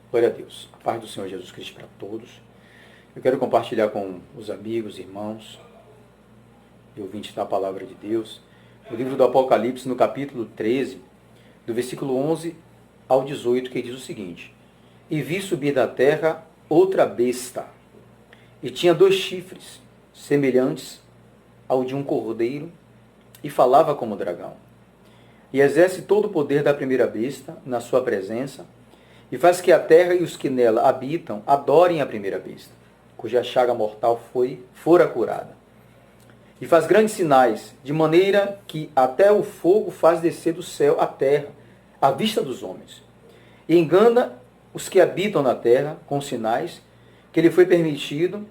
Glória a Deus. A paz do Senhor Jesus Cristo para todos. Eu quero compartilhar com os amigos, irmãos e ouvintes da palavra de Deus o livro do Apocalipse, no capítulo 13, do versículo 11 ao 18, que diz o seguinte: E vi subir da terra outra besta, e tinha 2 chifres, semelhantes ao de um cordeiro, e falava como dragão. E exerce todo o poder da primeira besta na sua presença, e faz que a terra e os que nela habitam adorem a primeira besta, cuja chaga mortal fora curada. E faz grandes sinais, de maneira que até o fogo faz descer do céu à terra, à vista dos homens. E engana os que habitam na terra com sinais que lhe foi permitido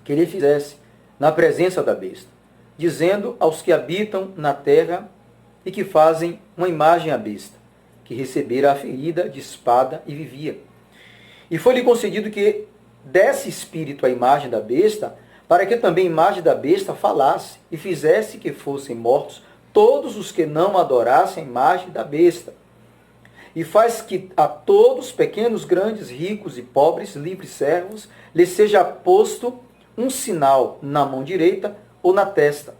que ele fizesse na presença da besta, dizendo aos que habitam na terra e que fazem uma imagem à besta, que recebera a ferida de espada e vivia. E foi-lhe concedido que desse espírito à imagem da besta, para que também a imagem da besta falasse e fizesse que fossem mortos todos os que não adorassem a imagem da besta. E faz que a todos, pequenos, grandes, ricos e pobres, livres servos, lhes seja posto um sinal na mão direita ou na testa,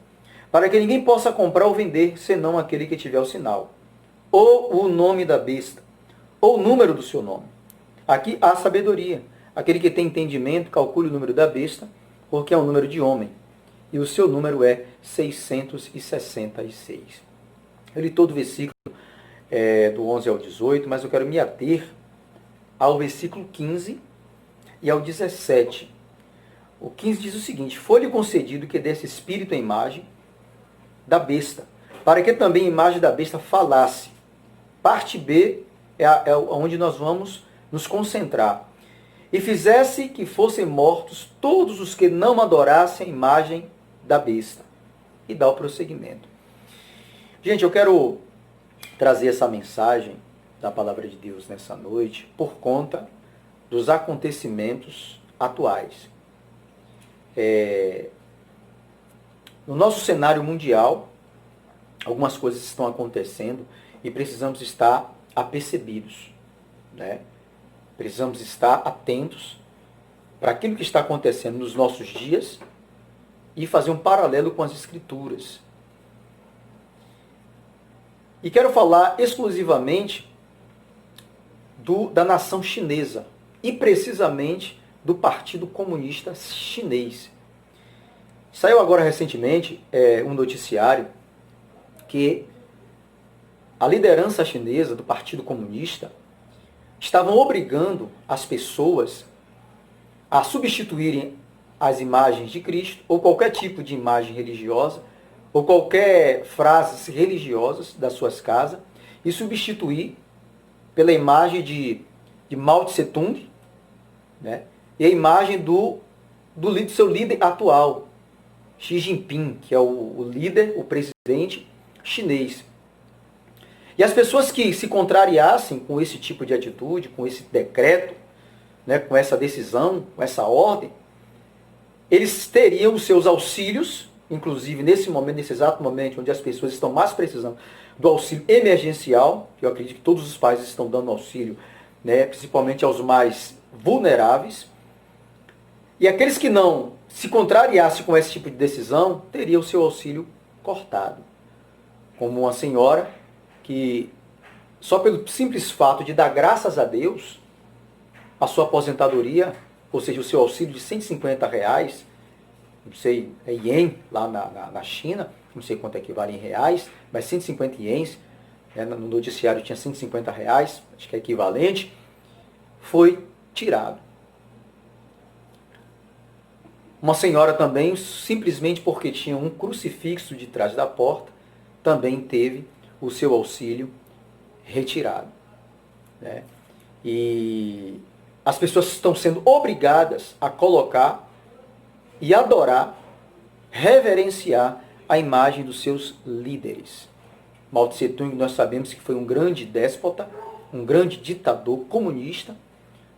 para que ninguém possa comprar ou vender, senão aquele que tiver o sinal, ou o nome da besta, ou o número do seu nome. Aqui há sabedoria. Aquele que tem entendimento, calcule o número da besta, porque é um número de homem, e o seu número é 666. Eu li todo o versículo do 11 ao 18, mas eu quero me ater ao versículo 15 e ao 17. O 15 diz o seguinte: Foi-lhe concedido que desse espírito a imagem da besta, para que também a imagem da besta falasse. Parte B é onde nós vamos nos concentrar. E fizesse que fossem mortos todos os que não adorassem a imagem da besta. E dá o prosseguimento. Gente, eu quero trazer essa mensagem da palavra de Deus nessa noite por conta dos acontecimentos atuais. No nosso cenário mundial, algumas coisas estão acontecendo e precisamos estar apercebidos, né? Precisamos estar atentos para aquilo que está acontecendo nos nossos dias e fazer um paralelo com as Escrituras. E quero falar exclusivamente da nação chinesa e precisamente do Partido Comunista Chinês. Saiu agora recentemente um noticiário que a liderança chinesa do Partido Comunista estavam obrigando as pessoas a substituírem as imagens de Cristo, ou qualquer tipo de imagem religiosa, ou qualquer frases religiosas das suas casas, e substituir pela imagem de Mao Tse Tung, né? E a imagem do seu líder atual, Xi Jinping, que é o líder, o presidente chinês. E as pessoas que se contrariassem com esse tipo de atitude, com esse decreto, né, com essa decisão, com essa ordem, eles teriam os seus auxílios, inclusive nesse momento, nesse exato momento, onde as pessoas estão mais precisando do auxílio emergencial, que eu acredito que todos os países estão dando auxílio, né, principalmente aos mais vulneráveis. E aqueles que não se contrariassem com esse tipo de decisão, teriam o seu auxílio cortado. Como uma senhora que, só pelo simples fato de dar graças a Deus, a sua aposentadoria, ou seja, o seu auxílio de R$150, não sei, é ien lá na China, não sei quanto equivale em reais, mas 150 ienes, né, no noticiário tinha R$150, acho que é equivalente, foi tirado. Uma senhora também, simplesmente porque tinha um crucifixo de trás da porta, também teve o seu auxílio retirado, né? E as pessoas estão sendo obrigadas a colocar e adorar, reverenciar a imagem dos seus líderes. Mao Tse Tung, nós sabemos que foi um grande déspota, um grande ditador comunista,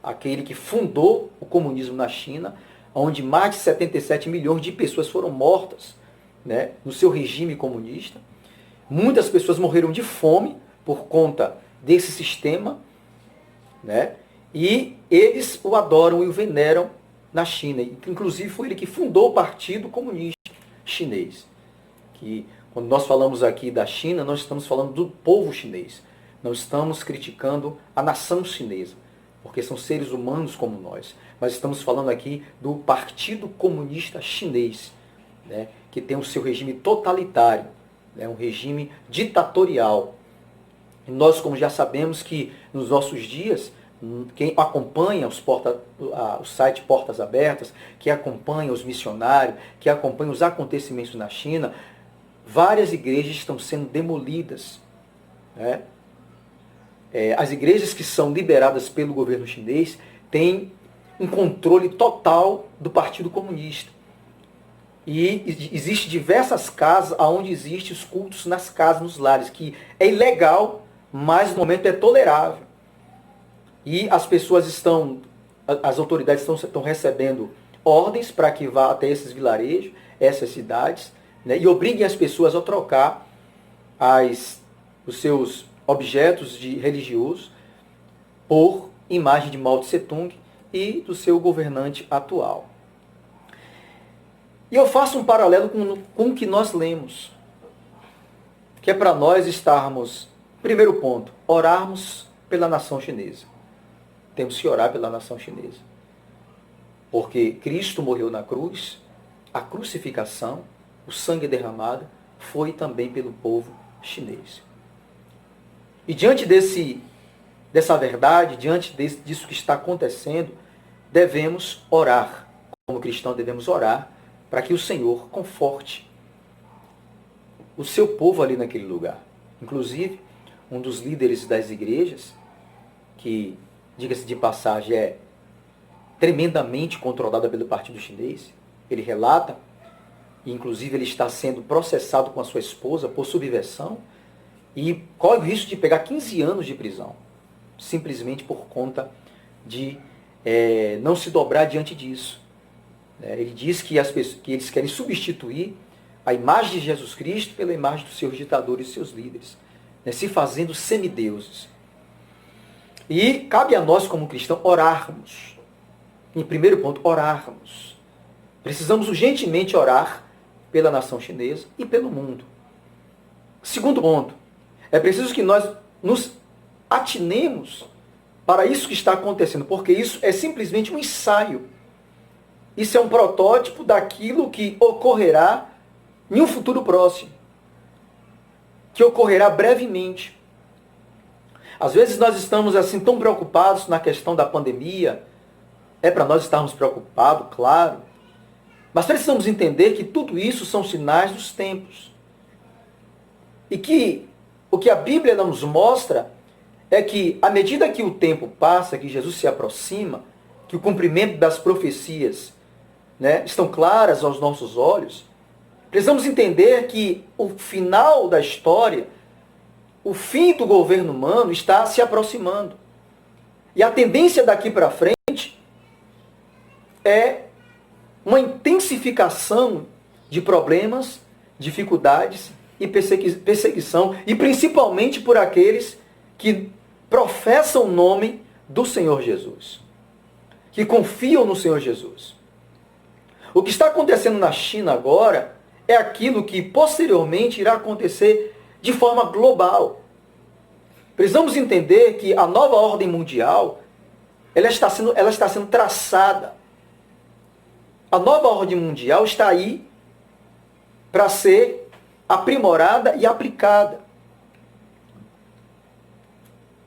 aquele que fundou o comunismo na China, onde mais de 77 milhões de pessoas foram mortas, né, no seu regime comunista. Muitas pessoas morreram de fome por conta desse sistema, né? E eles o adoram e o veneram na China. Inclusive foi ele que fundou o Partido Comunista Chinês. Que quando nós falamos aqui da China, nós estamos falando do povo chinês. Não estamos criticando a nação chinesa, porque são seres humanos como nós. Mas estamos falando aqui do Partido Comunista Chinês, né, que tem o seu regime totalitário, né, um regime ditatorial. E nós, como já sabemos que nos nossos dias, quem acompanha o site Portas Abertas, que acompanha os missionários, que acompanha os acontecimentos na China, várias igrejas estão sendo demolidas, né? As igrejas que são liberadas pelo governo chinês têm um controle total do Partido Comunista. E existem diversas casas onde existem os cultos nas casas, nos lares, que é ilegal, mas no momento é tolerável. E as pessoas as autoridades estão recebendo ordens para que vá até esses vilarejos, essas cidades, né, e obriguem as pessoas a trocar os seus objetos religiosos por imagem de Mao Tse Tung e do seu governante atual. E eu faço um paralelo com o que nós lemos, que é para nós estarmos, primeiro ponto, orarmos pela nação chinesa. Temos que orar pela nação chinesa. Porque Cristo morreu na cruz, a crucificação, o sangue derramado, foi também pelo povo chinês. E diante dessa verdade, diante disso que está acontecendo, devemos orar. Como cristãos devemos orar para que o Senhor conforte o seu povo ali naquele lugar. Inclusive, um dos líderes das igrejas, que, diga-se de passagem, é tremendamente controlada pelo partido chinês, ele relata, e inclusive ele está sendo processado com a sua esposa por subversão, e corre o risco de pegar 15 anos de prisão, simplesmente por conta de não se dobrar diante disso. Ele diz que eles querem substituir a imagem de Jesus Cristo pela imagem dos seus ditadores e seus líderes, se fazendo semideuses. E cabe a nós, como cristãos, orarmos. Em primeiro ponto, orarmos. Precisamos urgentemente orar pela nação chinesa e pelo mundo. Segundo ponto, é preciso que nós nos atinemos para isso que está acontecendo, porque isso é simplesmente um ensaio. Isso é um protótipo daquilo que ocorrerá em um futuro próximo, que ocorrerá brevemente. Às vezes nós estamos assim tão preocupados na questão da pandemia, é para nós estarmos preocupados, claro, mas precisamos entender que tudo isso são sinais dos tempos. E que o que a Bíblia nos mostra é que, à medida que o tempo passa, que Jesus se aproxima, que o cumprimento das profecias, estão claras aos nossos olhos, precisamos entender que o final da história, o fim do governo humano está se aproximando. E a tendência daqui para frente é uma intensificação de problemas, dificuldades e perseguição, e principalmente por aqueles que professam o nome do Senhor Jesus, que confiam no Senhor Jesus. O que está acontecendo na China agora é aquilo que posteriormente irá acontecer de forma global. Precisamos entender que a nova ordem mundial ela está sendo traçada. A nova ordem mundial está aí para ser aprimorada e aplicada.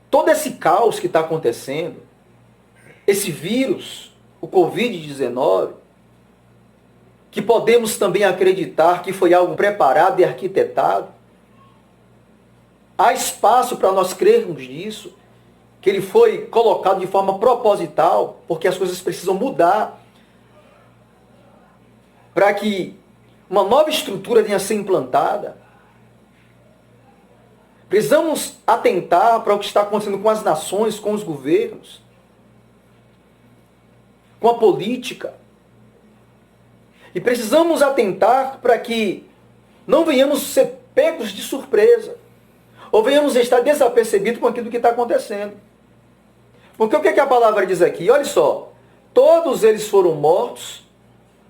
Todo esse caos que está acontecendo, esse vírus, o Covid-19, que podemos também acreditar que foi algo preparado e arquitetado, há espaço para nós crermos nisso, que ele foi colocado de forma proposital, porque as coisas precisam mudar, para que uma nova estrutura venha a ser implantada. Precisamos atentar para o que está acontecendo com as nações, com os governos, com a política. E precisamos atentar para que não venhamos ser pegos de surpresa, ou venhamos estar desapercebidos com aquilo que está acontecendo. Porque o que a palavra diz aqui? Olha só, todos eles foram mortos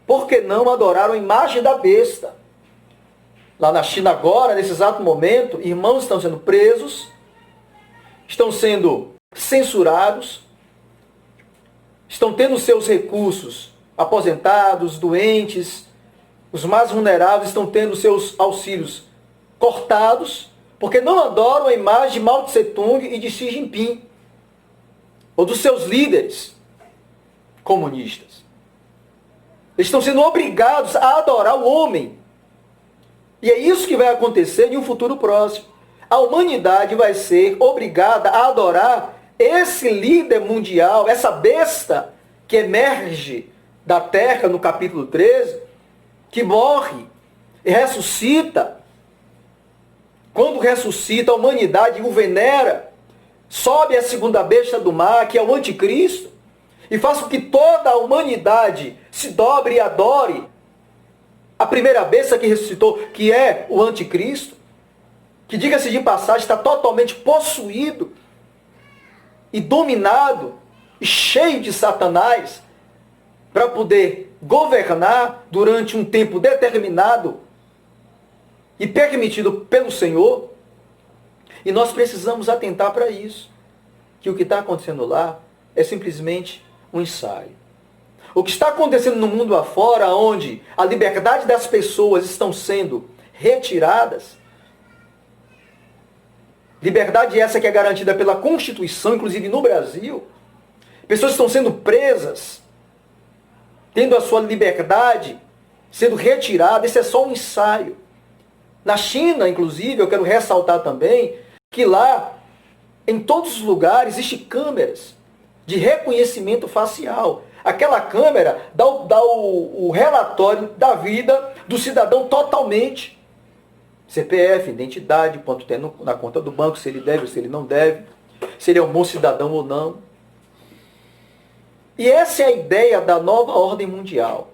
porque não adoraram a imagem da besta. Lá na China agora, nesse exato momento, irmãos estão sendo presos, estão sendo censurados, estão tendo seus recursos aposentados, doentes, os mais vulneráveis estão tendo seus auxílios cortados, porque não adoram a imagem de Mao Tse Tung e de Xi Jinping, ou dos seus líderes comunistas. Eles estão sendo obrigados a adorar o homem. E é isso que vai acontecer em um futuro próximo. A humanidade vai ser obrigada a adorar esse líder mundial, essa besta que emerge da terra no capítulo 13, que morre e ressuscita. Quando ressuscita, a humanidade o venera, sobe a segunda besta do mar, que é o anticristo, e faz com que toda a humanidade se dobre e adore a primeira besta que ressuscitou, que é o anticristo, que, diga-se de passagem, está totalmente possuído e dominado e cheio de Satanás para poder governar durante um tempo determinado e permitido pelo Senhor. E nós precisamos atentar para isso, que o que está acontecendo lá é simplesmente um ensaio. O que está acontecendo no mundo afora, onde a liberdade das pessoas estão sendo retiradas, liberdade essa que é garantida pela Constituição, inclusive no Brasil, pessoas estão sendo presas, tendo a sua liberdade sendo retirada, isso é só um ensaio. Na China, inclusive, eu quero ressaltar também que lá, em todos os lugares, existem câmeras de reconhecimento facial. Aquela câmera dá o relatório da vida do cidadão totalmente. CPF, identidade, quanto tem na conta do banco, se ele deve ou se ele não deve, se ele é um bom cidadão ou não. E essa é a ideia da nova ordem mundial.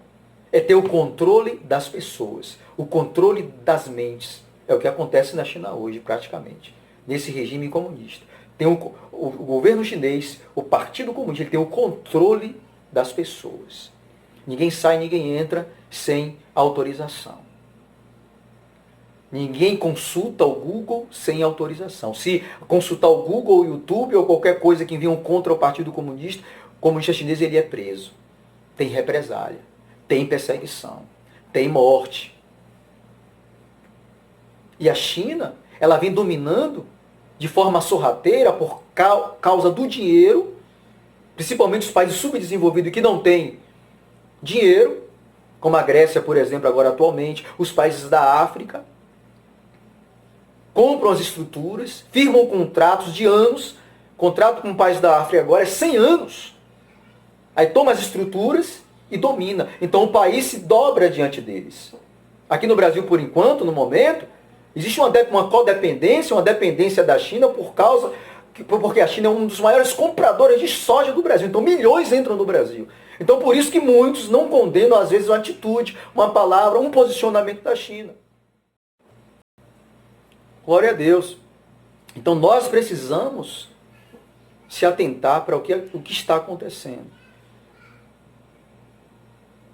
É ter o controle das pessoas, o controle das mentes. É o que acontece na China hoje, praticamente, nesse regime comunista. Tem o governo chinês, o Partido Comunista, ele tem o controle das pessoas. Ninguém sai, ninguém entra sem autorização. Ninguém consulta o Google sem autorização. Se consultar o Google, o YouTube ou qualquer coisa que venham contra o Partido Comunista, o comunista chinês ele é preso. Tem represália, tem perseguição, tem morte. E a China, ela vem dominando de forma sorrateira por causa do dinheiro, principalmente os países subdesenvolvidos que não têm dinheiro, como a Grécia, por exemplo, agora atualmente, os países da África, compram as estruturas, firmam contratos de anos, contrato com o país da África agora é 100 anos. Aí toma as estruturas e domina. Então o país se dobra diante deles. Aqui no Brasil, por enquanto, no momento, existe uma codependência, uma dependência da China porque a China é um dos maiores compradores de soja do Brasil. Então milhões entram no Brasil. Então por isso que muitos não condenam, às vezes, uma atitude, uma palavra, um posicionamento da China. Glória a Deus. Então nós precisamos se atentar para o que está acontecendo.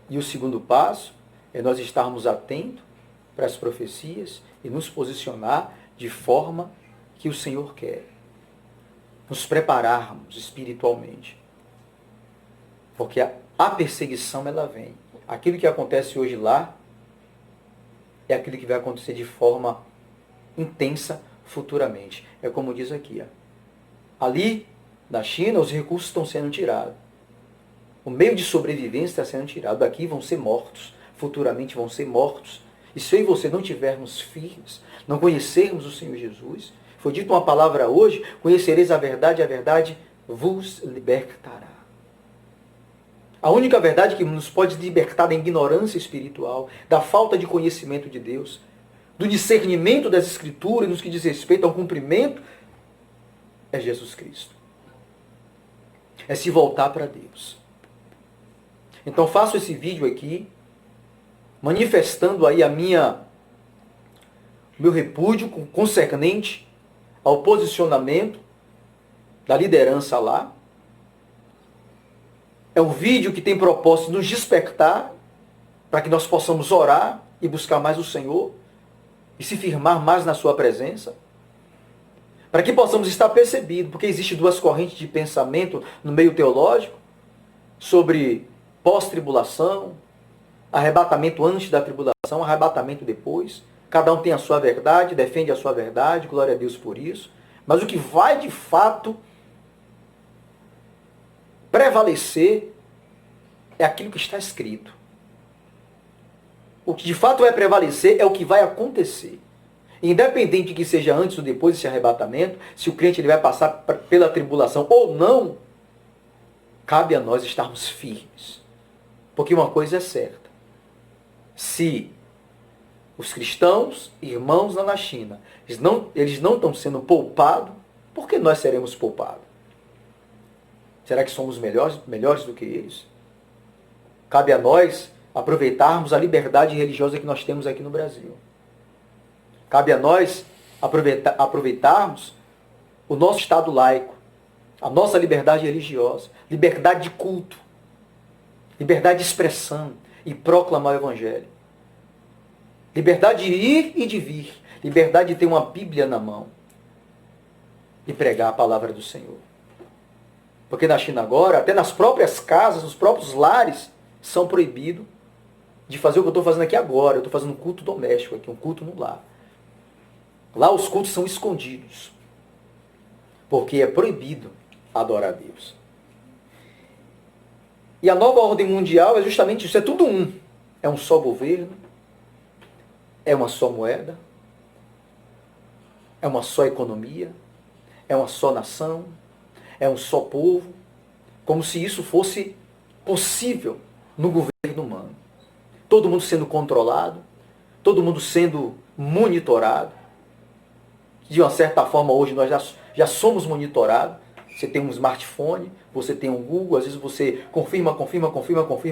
E o segundo passo é nós estarmos atentos para as profecias e nos posicionar de forma que o Senhor quer. Nos prepararmos espiritualmente. Porque a perseguição ela vem. Aquilo que acontece hoje lá é aquilo que vai acontecer de forma intensa futuramente. É como diz aqui. Ali, na China, os recursos estão sendo tirados. O meio de sobrevivência está sendo tirado. Daqui vão ser mortos. Futuramente vão ser mortos. E se eu e você não tivermos firmes, não conhecermos o Senhor Jesus, foi dito uma palavra hoje, conhecereis a verdade vos libertará. A única verdade que nos pode libertar da ignorância espiritual, da falta de conhecimento de Deus, do discernimento das Escrituras, nos que diz respeito ao cumprimento, é Jesus Cristo. É se voltar para Deus. Então faço esse vídeo aqui, manifestando aí meu repúdio concernente ao posicionamento da liderança lá, É um vídeo que tem propósito de nos despertar para que nós possamos orar e buscar mais o Senhor e se firmar mais na sua presença. Para que possamos estar percebidos, porque existem duas correntes de pensamento no meio teológico sobre pós-tribulação, arrebatamento antes da tribulação, arrebatamento depois. Cada um tem a sua verdade, defende a sua verdade, glória a Deus por isso. Mas o que vai de fato prevalecer é aquilo que está escrito. O que de fato vai prevalecer é o que vai acontecer. Independente de que seja antes ou depois desse arrebatamento, se o crente ele vai passar pela tribulação ou não, cabe a nós estarmos firmes. Porque uma coisa é certa. Se os cristãos, irmãos lá na China, eles não estão sendo poupados, por que nós seremos poupados? Será que somos melhores do que eles? Cabe a nós aproveitarmos a liberdade religiosa que nós temos aqui no Brasil. Cabe a nós aproveitarmos o nosso Estado laico, a nossa liberdade religiosa, liberdade de culto, liberdade de expressão e proclamar o Evangelho. Liberdade de ir e de vir, liberdade de ter uma Bíblia na mão e pregar a palavra do Senhor. Porque na China agora, até nas próprias casas, nos próprios lares, são proibidos de fazer o que eu estou fazendo aqui agora. Eu estou fazendo um culto doméstico aqui, um culto no lar. Lá os cultos são escondidos. Porque é proibido adorar a Deus. E a nova ordem mundial é justamente isso. É tudo um. É um só governo. É uma só moeda. É uma só economia. É uma só nação. É um só povo. Como se isso fosse possível no governo humano. Todo mundo sendo controlado. Todo mundo sendo monitorado. De uma certa forma, hoje nós já somos monitorados. Você tem um smartphone, você tem um Google, às vezes você confirma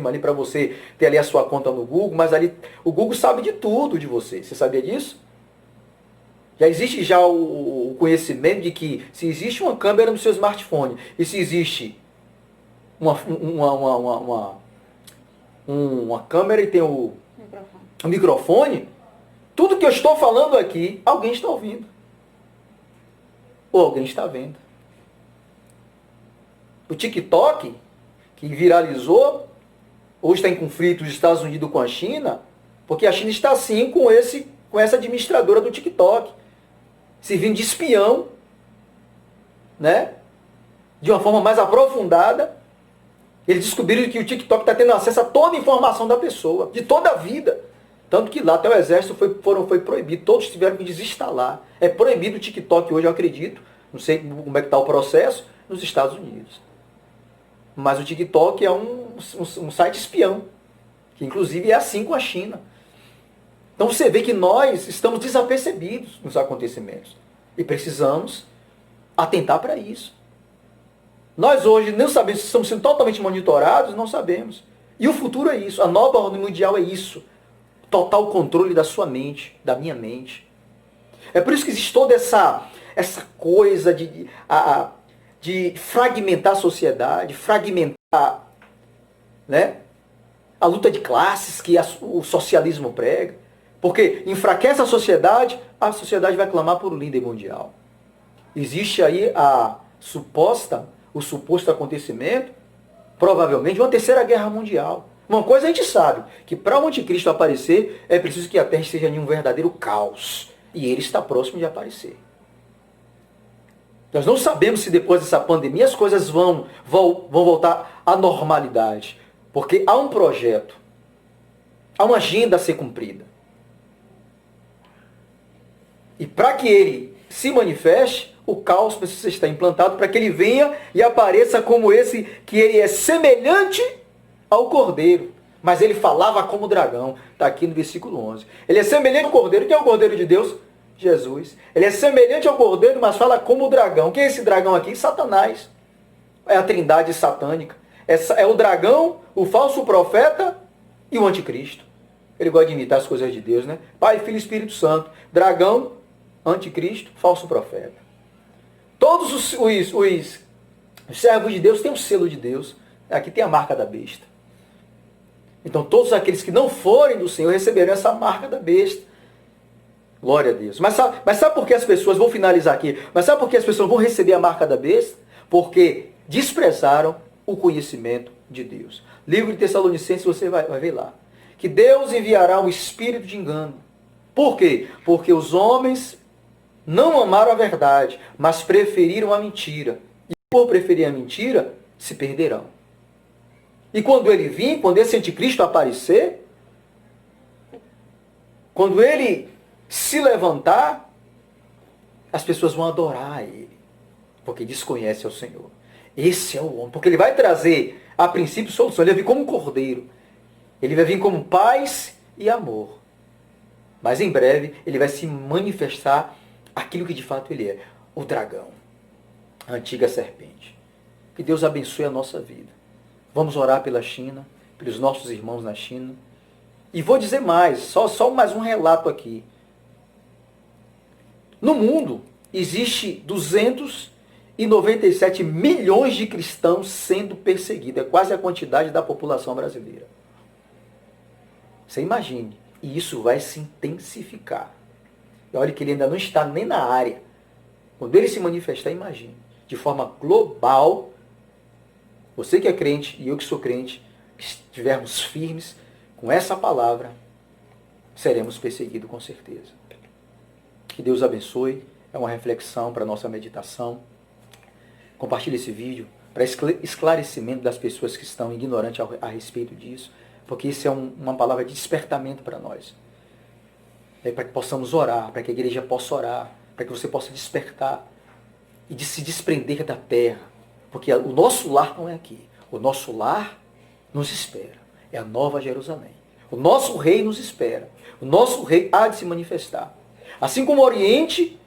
ali para você ter ali a sua conta no Google, mas ali o Google sabe de tudo de você. Você sabia disso? Já existe já o conhecimento de que se existe uma câmera no seu smartphone e se existe uma câmera e tem o microfone, tudo que eu estou falando aqui, alguém está ouvindo. Ou alguém está vendo. O TikTok, que viralizou, hoje está em conflito os Estados Unidos com a China, porque a China está assim com essa administradora do TikTok, servindo de espião, né? De uma forma mais aprofundada. Eles descobriram que o TikTok está tendo acesso a toda a informação da pessoa, de toda a vida. Tanto que lá até o exército foi proibido, todos tiveram que desinstalar. É proibido o TikTok hoje, eu acredito, não sei como é que está o processo, nos Estados Unidos. Mas o TikTok é um site espião, que inclusive é assim com a China. Então você vê que nós estamos desapercebidos nos acontecimentos. E precisamos atentar para isso. Nós hoje não sabemos se estamos sendo totalmente monitorados, não sabemos. E o futuro é isso, a nova ordem mundial é isso. Total controle da sua mente, da minha mente. É por isso que existe toda essa coisa de fragmentar a sociedade, fragmentar, né, a luta de classes que o socialismo prega. Porque enfraquece a sociedade vai clamar por um líder mundial. Existe aí o suposto acontecimento, provavelmente, de uma terceira guerra mundial. Uma coisa a gente sabe, que para o anticristo aparecer, é preciso que a terra esteja em um verdadeiro caos. E ele está próximo de aparecer. Nós não sabemos se depois dessa pandemia as coisas vão voltar à normalidade. Porque há um projeto, há uma agenda a ser cumprida. E para que ele se manifeste, o caos precisa estar implantado para que ele venha e apareça como esse, que ele é semelhante ao cordeiro. Mas ele falava como dragão. Está aqui no versículo 11. Ele é semelhante ao cordeiro. Quem é o cordeiro de Deus? Jesus. Ele é semelhante ao cordeiro, mas fala como dragão. Quem é esse dragão aqui? Satanás. É a trindade satânica. É o dragão, o falso profeta e o anticristo. Ele gosta de imitar as coisas de Deus, né? Pai, Filho e Espírito Santo. Dragão, anticristo, falso profeta. Todos os servos de Deus têm um selo de Deus. Aqui tem a marca da besta. Então todos aqueles que não forem do Senhor receberão essa marca da besta. Glória a Deus. Mas sabe por que as pessoas, vou finalizar aqui, mas sabe por que as pessoas vão receber a marca da besta? Porque desprezaram o conhecimento de Deus. Livro de Tessalonicenses, você vai ver lá. Que Deus enviará um espírito de engano. Por quê? Porque os homens não amaram a verdade, mas preferiram a mentira. E por preferir a mentira, se perderão. E quando ele vir, quando esse anticristo aparecer, quando ele se levantar, as pessoas vão adorar a ele, porque desconhecem ao Senhor. Esse é o homem, porque ele vai trazer, a princípio, solução. Ele vai vir como um cordeiro. Ele vai vir como paz e amor. Mas em breve, ele vai se manifestar aquilo que de fato ele é, o dragão, a antiga serpente. Que Deus abençoe a nossa vida. Vamos orar pela China, pelos nossos irmãos na China. E vou dizer mais, só mais um relato aqui. No mundo, existe 297 milhões de cristãos sendo perseguidos. É quase a quantidade da população brasileira. Você imagine. E isso vai se intensificar. E olha que ele ainda não está nem na área. Quando ele se manifestar, imagine. De forma global, você que é crente e eu que sou crente, que estivermos firmes com essa palavra, seremos perseguidos com certeza. Que Deus abençoe. É uma reflexão para a nossa meditação. Compartilhe esse vídeo para esclarecimento das pessoas que estão ignorantes a respeito disso. Porque isso é uma palavra de despertamento para nós. Para que possamos orar, para que a igreja possa orar, para que você possa despertar e de se desprender da terra. Porque o nosso lar não é aqui. O nosso lar nos espera. É a Nova Jerusalém. O nosso rei nos espera. O nosso rei há de se manifestar. Assim como o Oriente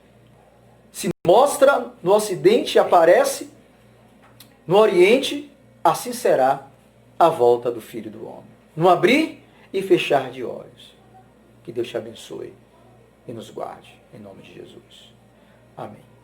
se mostra no Ocidente e aparece no Oriente, assim será a volta do Filho do Homem. No abrir e fechar de olhos. Que Deus te abençoe e nos guarde. Em nome de Jesus. Amém.